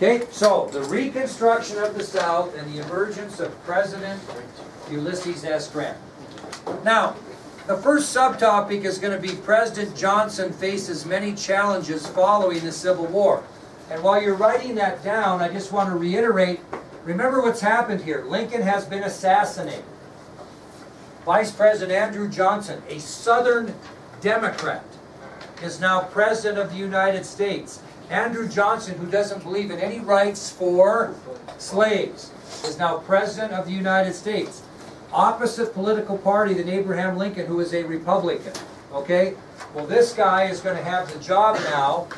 Okay, so the Reconstruction of the South and the emergence of President Ulysses S. Grant. Now, the first subtopic is going to be President Johnson faces many challenges following the Civil War. And while you're writing that down, I just want to reiterate, remember what's happened here. Lincoln has been assassinated. Vice President Andrew Johnson, a Southern Democrat, is now President of the United States. Andrew Johnson, who doesn't believe in any rights for slaves, is now President of the United States. Opposite political party than Abraham Lincoln, who is a Republican. Okay? Well, this guy is going to have the job now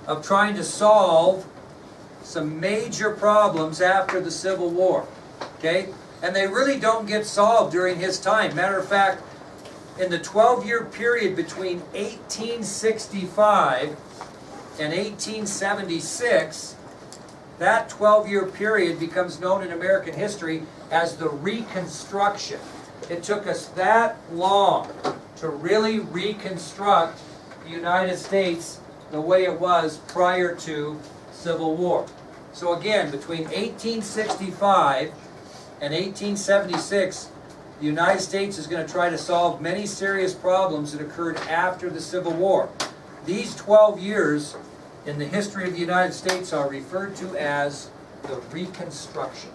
of trying to solve some major problems after the Civil War. Okay? And they really don't get solved during his time. Matter of fact, in the 12-year period between 1865 and 1876, that 12-year period becomes known in American history as the Reconstruction. It took us that long to really reconstruct the United States the way it was prior to Civil War. So again, between 1865 and 1876, the United States is going to try to solve many serious problems that occurred after the Civil War. These 12 years in the history of the United States are referred to as the Reconstruction.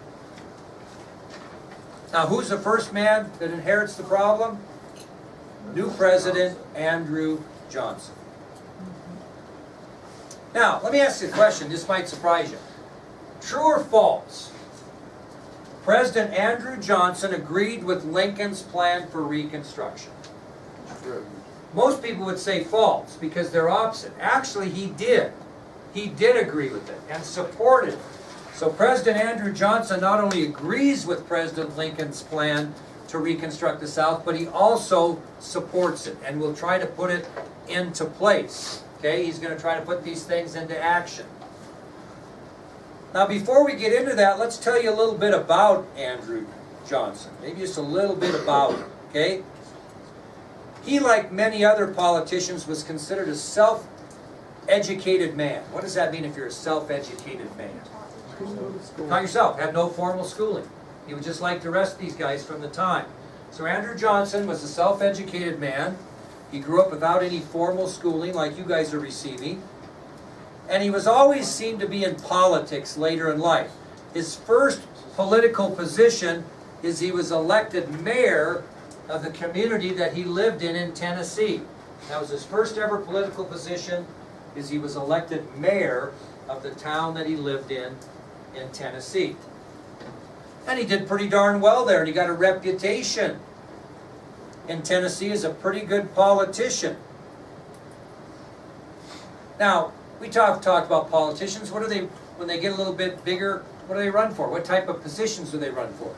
Now, who's the first man that inherits the problem? New President Andrew Johnson. Now, let me ask you a question. This might surprise you. True or false? President Andrew Johnson agreed with Lincoln's plan for Reconstruction. True. Most people would say false because they're opposite. Actually, he did. He did agree with it and supported it. So President Andrew Johnson not only agrees with President Lincoln's plan to reconstruct the South, but he also supports it and will try to put it into place. Okay, he's going to try to put these things into action. Now, before we get into that, let's tell you a little bit about Andrew Johnson. Maybe just a little bit about him, okay? He, like many other politicians, was considered a self-educated man. What does that mean if you're a self-educated man? Not yourself, had no formal schooling. He was just like the rest of these guys from the time. So Andrew Johnson was a self-educated man. He grew up without any formal schooling like you guys are receiving. And he was always seemed to be in politics later in life. His first political position is he was elected mayor of the community that he lived in Tennessee. That was his first ever political position, is he was elected mayor of the town that he lived in Tennessee. And he did pretty darn well there, and he got a reputation in Tennessee as a pretty good politician. Now, we talked about politicians. What do they, when they get a little bit bigger, what do they run for? What type of positions do they run for?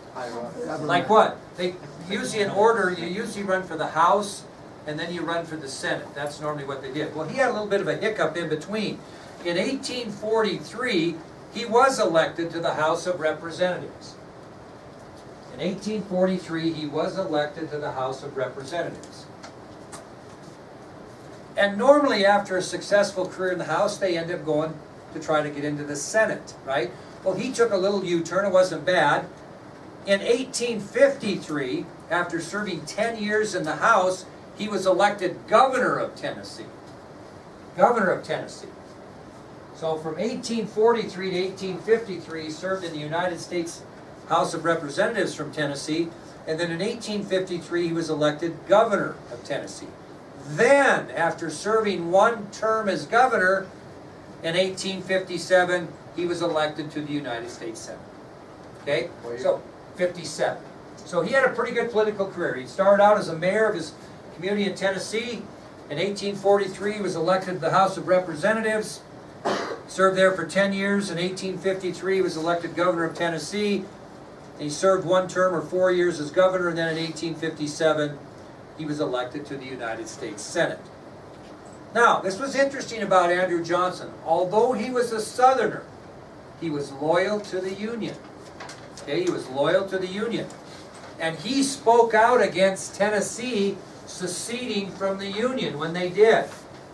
Like what? They usually in order, you usually run for the House, and then you run for the Senate. That's normally what they did. Well, he had a little bit of a hiccup in between. In 1843, he was elected to the House of Representatives. In 1843, he was elected to the House of Representatives. And normally after a successful career in the House, they end up going to try to get into the Senate, right? Well, he took a little U-turn. It wasn't bad. In 1853, after serving 10 years in the House, he was elected governor of Tennessee. Governor of Tennessee. So from 1843 to 1853, he served in the United States House of Representatives from Tennessee. And then in 1853, he was elected governor of Tennessee. Then, after serving one term as governor, in 1857, he was elected to the United States Senate. Okay? So, 57. So he had a pretty good political career. He started out as a mayor of his community in Tennessee. In 1843, he was elected to the House of Representatives. Served there for 10 years. In 1853, he was elected governor of Tennessee. And he served one term or 4 years as governor. And then in 1857, he was elected to the United States Senate. Now, this was interesting about Andrew Johnson. Although he was a Southerner, he was loyal to the Union. Okay, he was loyal to the Union. And he spoke out against Tennessee seceding from the Union when they did.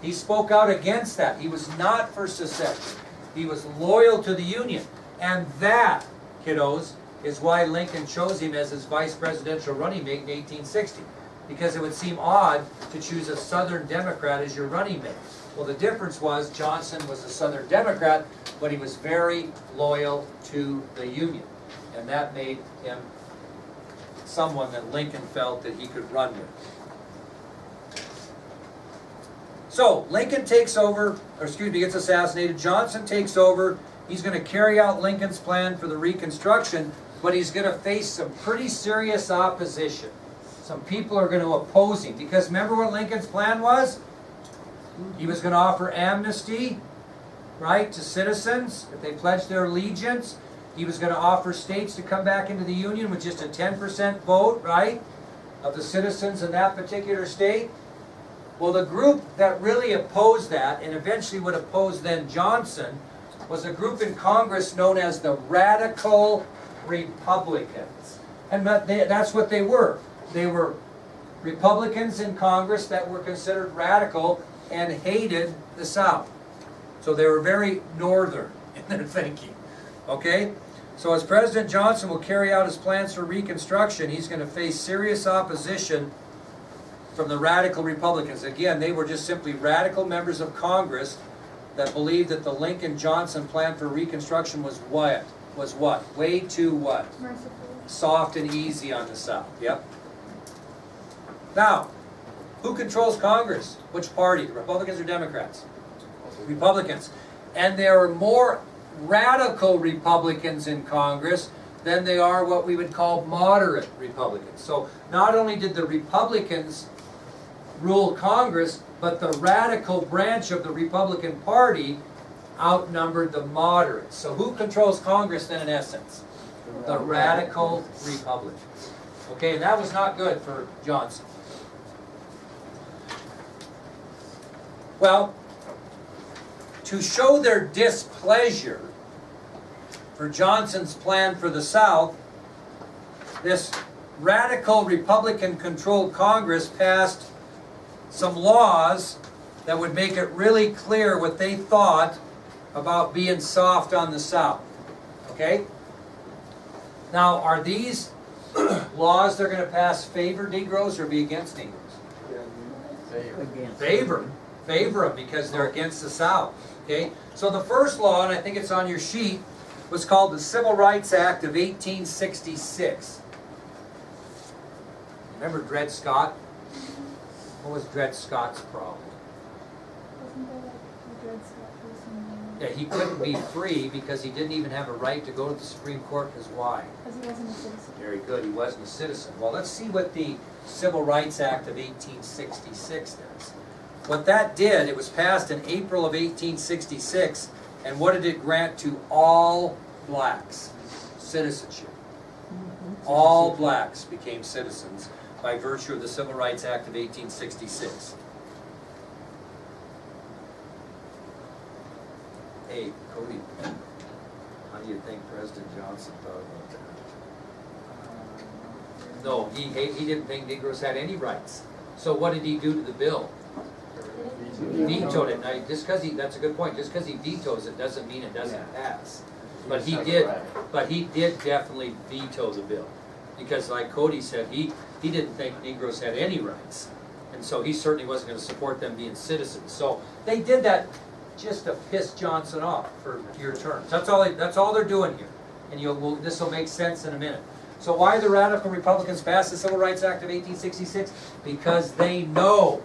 He spoke out against that. He was not for secession. He was loyal to the Union. And that, kiddos, is why Lincoln chose him as his vice presidential running mate in 1860. Because it would seem odd to choose a Southern Democrat as your running mate. Well, the difference was Johnson was a Southern Democrat, but he was very loyal to the Union. And that made him someone that Lincoln felt that he could run with. So, Lincoln takes over, or excuse me, gets assassinated. Johnson takes over. He's going to carry out Lincoln's plan for the Reconstruction, but he's going to face some pretty serious opposition. Some people are going to oppose him, because remember what Lincoln's plan was? He was going to offer amnesty, right, to citizens if they pledged their allegiance. He was going to offer states to come back into the Union with just a 10% vote, right, of the citizens in that particular state. Well, the group that really opposed that, and eventually would oppose then Johnson, was a group in Congress known as the Radical Republicans. And that's what they were. They were Republicans in Congress that were considered radical and hated the South. So they were very northern in their thinking. Okay? So as President Johnson will carry out his plans for Reconstruction, he's going to face serious opposition from the Radical Republicans. Again, they were just simply radical members of Congress that believed that the Lincoln-Johnson plan for Reconstruction was what? Way too what? Merciful. Soft and easy on the South. Yep. Now, who controls Congress? Which party? Republicans or Democrats? Republicans. And there are more radical Republicans in Congress than they are what we would call moderate Republicans. So not only did the Republicans rule Congress, but the radical branch of the Republican Party outnumbered the moderates. So who controls Congress then in essence? The radical Republicans. Okay, and that was not good for Johnson. Well, to show their displeasure for Johnson's plan for the South, this radical Republican-controlled Congress passed some laws that would make it really clear what they thought about being soft on the South. Okay? Now, are these laws they're going to pass favor Negroes or be against Negroes? Favor. Favor them because they're against the South. Okay? So the first law, and I think it's on your sheet, was called the Civil Rights Act of 1866. Remember Dred Scott? What was Dred Scott's problem? Wasn't there like a Dred Scott person? Yeah, he couldn't be free because he didn't even have a right to go to the Supreme Court. Because why? Because he wasn't a citizen. Very good, he wasn't a citizen. Well, let's see what the Civil Rights Act of 1866 does. What that did, it was passed in April of 1866, and what did it grant to all blacks? Citizenship. All blacks became citizens by virtue of the Civil Rights Act of 1866. Hey, Cody, how do you think President Johnson thought about that? No, he didn't think Negroes had any rights. So what did he do to the bill? He vetoed it. Now, just because that's a good point. Just because he vetoes it doesn't mean it doesn't pass. But he did definitely veto the bill. Because like Cody said, he didn't think Negroes had any rights. And so he certainly wasn't going to support them being citizens. So they did that just to piss Johnson off for your terms. That's all they're doing here. And this will make sense in a minute. So why the radical Republicans passed the Civil Rights Act of 1866? Because they know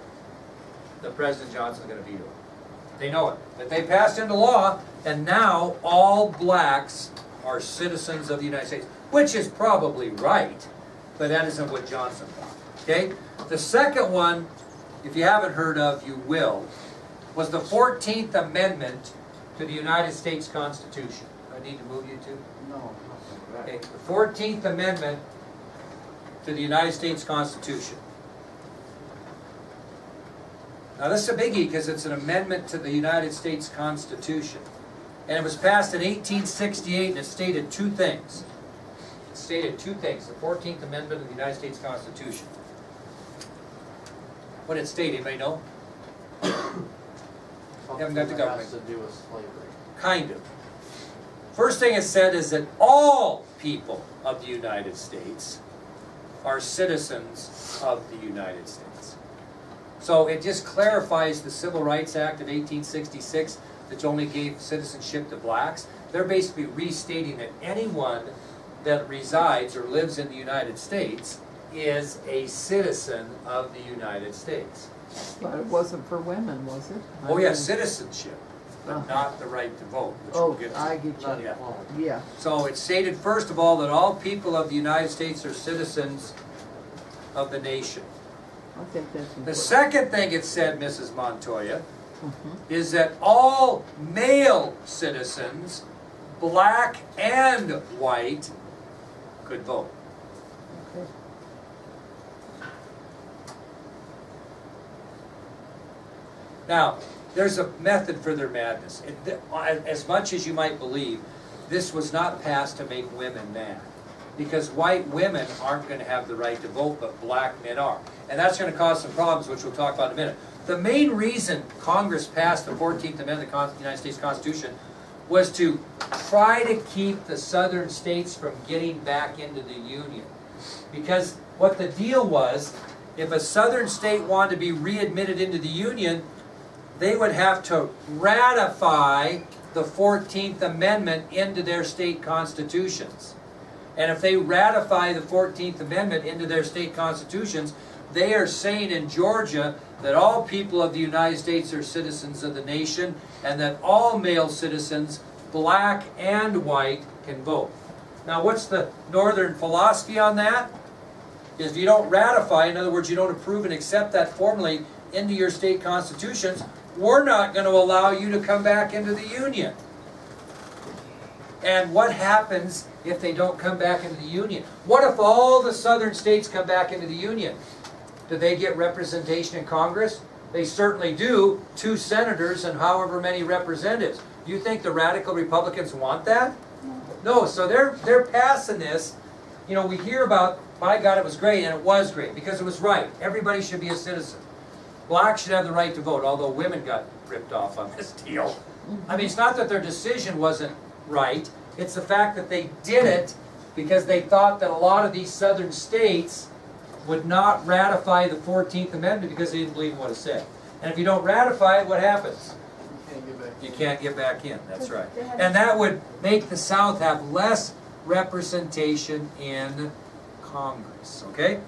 that President Johnson is going to veto it. They know it. But they passed into law, and now all blacks are citizens of the United States, which is probably right, but that isn't what Johnson thought. Okay? The second one, if you haven't heard of, you will, was the 14th Amendment to the United States Constitution. Do I need to move you to? No. Okay, the 14th Amendment to the United States Constitution. Now this is a biggie because it's an amendment to the United States Constitution. And it was passed in 1868 and it stated two things. It stated two things, the 14th Amendment of the United States Constitution. What did it state, anybody know? Something haven't got the that government. has to do with slavery. kind of. First thing it said is that all people of the United States are citizens of the United States. So it just clarifies the Civil Rights Act of 1866 that only gave citizenship to blacks. They're basically restating that anyone that resides or lives in the United States is a citizen of the United States. But it wasn't for women, was it? Oh yeah, citizenship, but not the right to vote, which we'll Oh, get to. I get you. Yeah. Yeah. So it stated first of all that all people of the United States are citizens of the nation. I think that's important. The second thing it said, Mrs. Montoya, is that all male citizens, black and white, could vote. Okay. Now, there's a method for their madness. As much as you might believe, this was not passed to make women mad. Because white women aren't going to have the right to vote, but black men are. And that's going to cause some problems, which we'll talk about in a minute. The main reason Congress passed the 14th Amendment of the United States Constitution was to try to keep the southern states from getting back into the Union. Because what the deal was, if a southern state wanted to be readmitted into the Union, they would have to ratify the 14th Amendment into their state constitutions. And if they ratify the 14th Amendment into their state constitutions, they are saying in Georgia that all people of the United States are citizens of the nation and that all male citizens, black and white, can vote. Now, what's the northern philosophy on that? Is if you don't ratify, in other words, you don't approve and accept that formally into your state constitutions, we're not going to allow you to come back into the Union. And what happens if they don't come back into the Union? What if all the southern states come back into the Union? Do they get representation in Congress? They certainly do. 2 senators and however many representatives. Do you think the radical Republicans want that? No, so they're passing this. You know, we hear about, by God, it was great, and it was great, because it was right. Everybody should be a citizen. Blacks should have the right to vote, although women got ripped off on this deal. I mean, it's not that their decision wasn't right. It's the fact that they did it because they thought that a lot of these southern states would not ratify the 14th Amendment because they didn't believe in what it said. And if you don't ratify it, what happens? You can't get back in, that's right. And that would make the South have less representation in Congress, okay?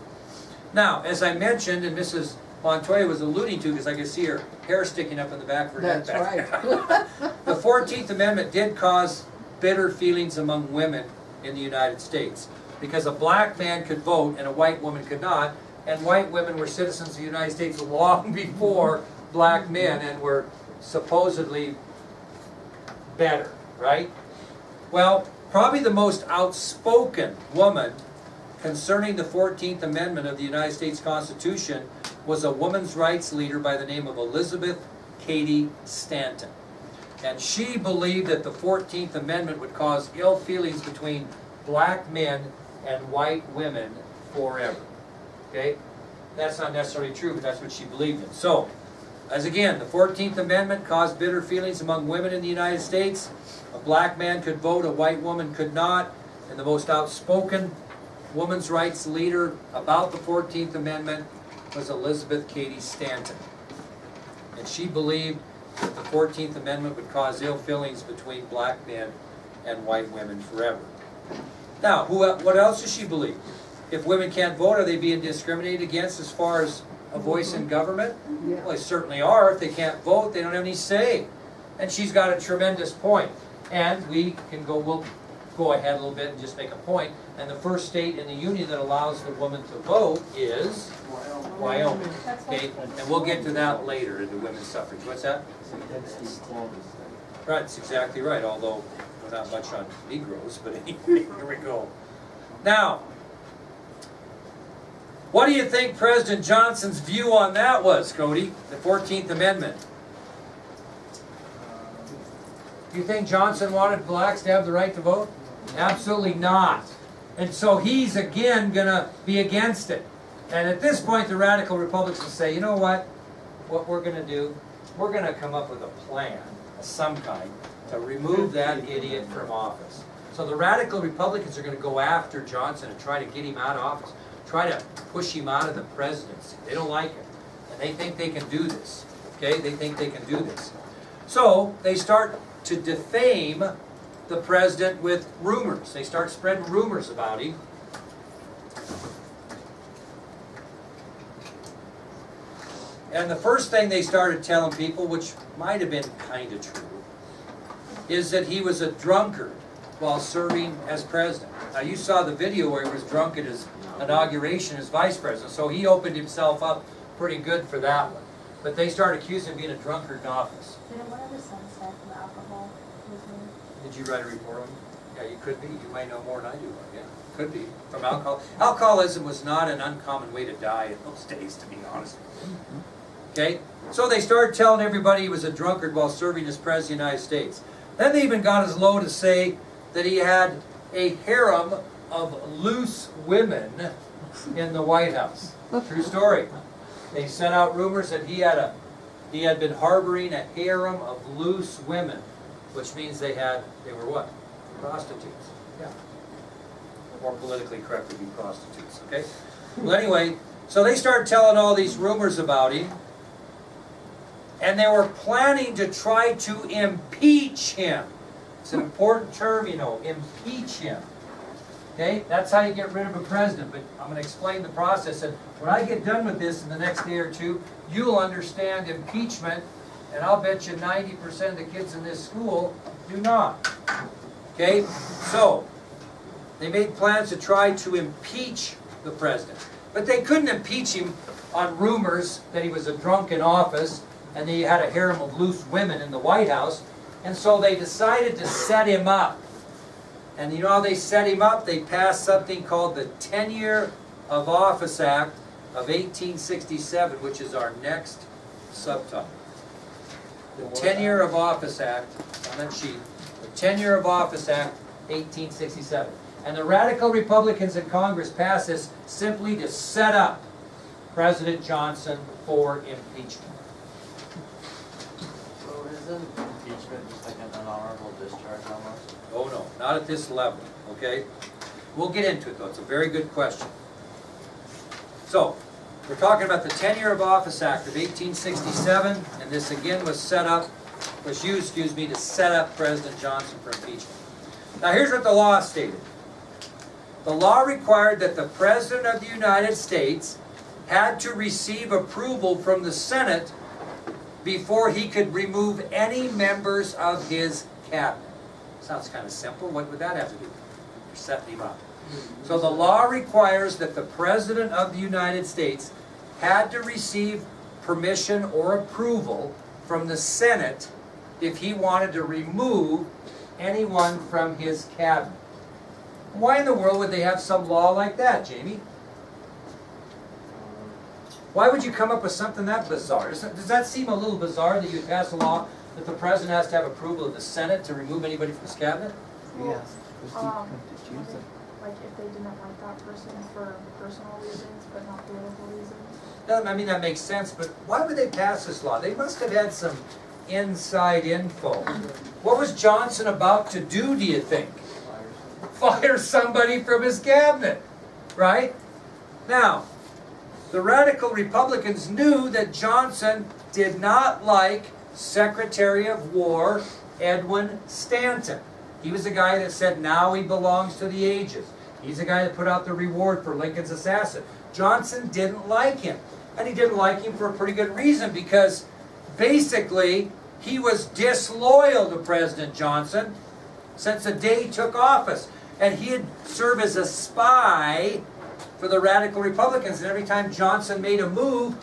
Now, as I mentioned, and Mrs. Montoya was alluding to, because I could see her hair sticking up in the back of her head. That's right. The 14th Amendment did cause bitter feelings among women in the United States, because a black man could vote and a white woman could not, and white women were citizens of the United States long before black men and were supposedly better, right? Well, probably the most outspoken woman concerning the 14th Amendment of the United States Constitution was a women's rights leader by the name of Elizabeth Cady Stanton. And she believed that the 14th Amendment would cause ill feelings between black men and white women forever. Okay? That's not necessarily true, but that's what she believed in. So, as again, the 14th Amendment caused bitter feelings among women in the United States. A black man could vote, a white woman could not. And the most outspoken women's rights leader about the 14th Amendment was Elizabeth Cady Stanton. And she believed that the 14th Amendment would cause ill feelings between black men and white women forever. Now, what else does she believe? If women can't vote, are they being discriminated against as far as a voice in government? Yeah. Well, they certainly are. If they can't vote, they don't have any say. And she's got a tremendous point. And we'll go ahead a little bit and just make a point. And the first state in the Union that allows the woman to vote is Wyoming. Okay, and we'll get to that later in the women's suffrage. What's that? Right, that's exactly right, although we're not much on Negroes, but anyway, here we go. Now, what do you think President Johnson's view on that was, Cody? The 14th Amendment. Do you think Johnson wanted blacks to have the right to vote? Absolutely not. And so he's again going to be against it. And at this point, the radical Republicans say, you know what we're going to do? We're going to come up with a plan of some kind to remove that idiot from office. So the radical Republicans are going to go after Johnson and try to get him out of office, try to push him out of the presidency. They don't like it, and they think they can do this. Okay, they think they can do this. So they start to defame the president with rumors. They start spreading rumors about him. And the first thing they started telling people, which might have been kind of true, is that he was a drunkard while serving as president. Now you saw the video where he was drunk at his inauguration as vice president, so he opened himself up pretty good for that one. But they started accusing him of being a drunkard in office. Didn't one of his sons die from alcohol poisoning? Did you write a report on him? Yeah, you could be. You might know more than I do. Yeah, could be. From alcohol. Alcoholism was not an uncommon way to die in those days, to be honest with you. Okay? So they started telling everybody he was a drunkard while serving as President of the United States. Then they even got as low to say that he had a harem of loose women in the White House. True story. They sent out rumors that he had been harboring a harem of loose women, which means they were what? Prostitutes. Yeah. More politically correct would be prostitutes, okay? Well, anyway, so they started telling all these rumors about him, and they were planning to try to impeach him. It's an important term, you know, impeach him. Okay, that's how you get rid of a president, but I'm going to explain the process, and when I get done with this in the next day or two, you'll understand impeachment, and I'll bet you 90% of the kids in this school do not. Okay, so they made plans to try to impeach the president, but they couldn't impeach him on rumors that he was a drunk in office and that he had a harem of loose women in the White House, and so they decided to set him up. And you know how they set him up? They passed something called the Tenure of Office Act of 1867, which is our next subtopic. The Tenure of Office Act, on that sheet, the Tenure of Office Act, 1867. And the radical Republicans in Congress passed this simply to set up President Johnson for impeachment. So isn't impeachment just like an unhonorable discharge almost? Oh no, not at this level, okay? We'll get into it though, it's a very good question. So, we're talking about the Tenure of Office Act of 1867, and this again was used to set up President Johnson for impeachment. Now here's what the law stated. The law required that the President of the United States had to receive approval from the Senate before he could remove any members of his cabinet. Sounds kind of simple. What would that have to do? You're setting him up. So the law requires that the President of the United States had to receive permission or approval from the Senate if he wanted to remove anyone from his cabinet. Why in the world would they have some law like that, Jamie? Why would you come up with something that bizarre? Does that seem a little bizarre that you pass a law that the President has to have approval of the Senate to remove anybody from his cabinet? Yes, because he couldn't choose it. Like if they didn't like that person for personal reasons, but not political reasons. I mean, that makes sense, but why would they pass this law? They must have had some inside info. What was Johnson about to do you think? Fire somebody from his cabinet, right? Now, the radical Republicans knew that Johnson did not like Secretary of War Edwin Stanton. He was the guy that said now he belongs to the ages. He's the guy that put out the reward for Lincoln's assassin. Johnson didn't like him. And he didn't like him for a pretty good reason, because basically he was disloyal to President Johnson since the day he took office. And he had served as a spy for the radical Republicans. And every time Johnson made a move,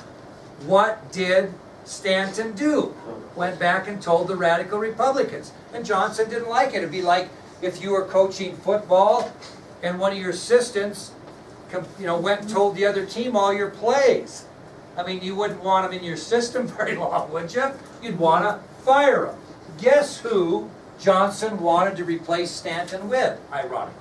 what did Stanton do? Went back and told the radical Republicans. And Johnson didn't like it. It'd be like if you were coaching football and one of your assistants went and told the other team all your plays. I mean, you wouldn't want him in your system very long, would you? You'd want to fire him. Guess who Johnson wanted to replace Stanton with, ironically?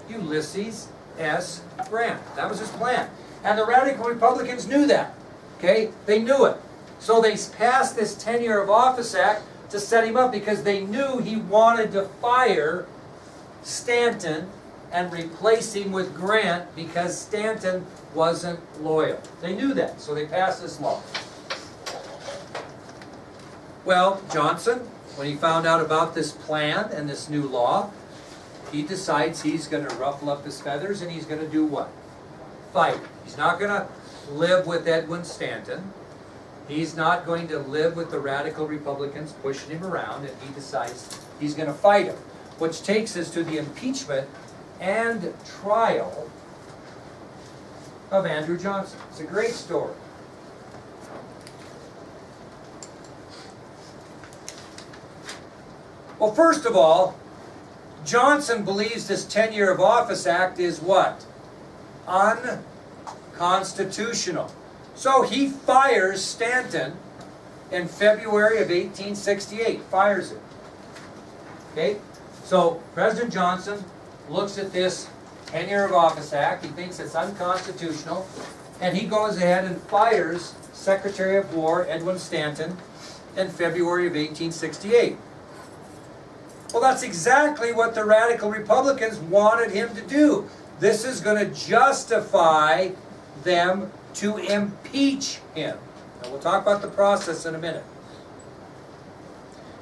Ulysses S. Grant. That was his plan. And the radical Republicans knew that. Okay? They knew it. So they passed this Tenure of Office Act to set him up because they knew he wanted to fire Stanton and replace him with Grant because Stanton wasn't loyal. They knew that, so they passed this law. Well, Johnson, when he found out about this plan and this new law, he decides he's going to ruffle up his feathers and he's going to do what? Fight. He's not going to live with Edwin Stanton. He's not going to live with the radical Republicans pushing him around, and he decides he's going to fight him. Which takes us to the impeachment and trial of Andrew Johnson. It's a great story. Well, first of all, Johnson believes this Tenure of Office Act is what? Unconstitutional. So he fires Stanton in February of 1868. Fires him. Okay? So President Johnson looks at this Tenure of Office Act. He thinks it's unconstitutional. And he goes ahead and fires Secretary of War Edwin Stanton in February of 1868. Well, that's exactly what the radical Republicans wanted him to do. This is going to justify them to impeach him. And we'll talk about the process in a minute.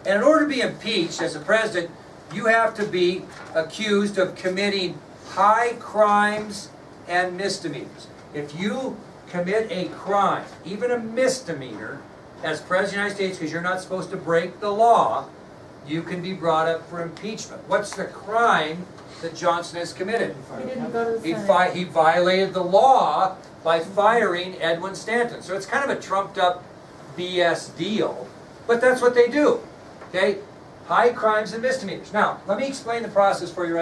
And in order to be impeached as a president, you have to be accused of committing high crimes and misdemeanors. If you commit a crime, even a misdemeanor, as President of the United States, because you're not supposed to break the law, you can be brought up for impeachment. What's the crime that Johnson has committed? He didn't go to the Senate. He violated the law by firing Edwin Stanton. So it's kind of a trumped up BS deal, but that's what they do. Okay? High crimes and misdemeanors. Now, let me explain the process for you right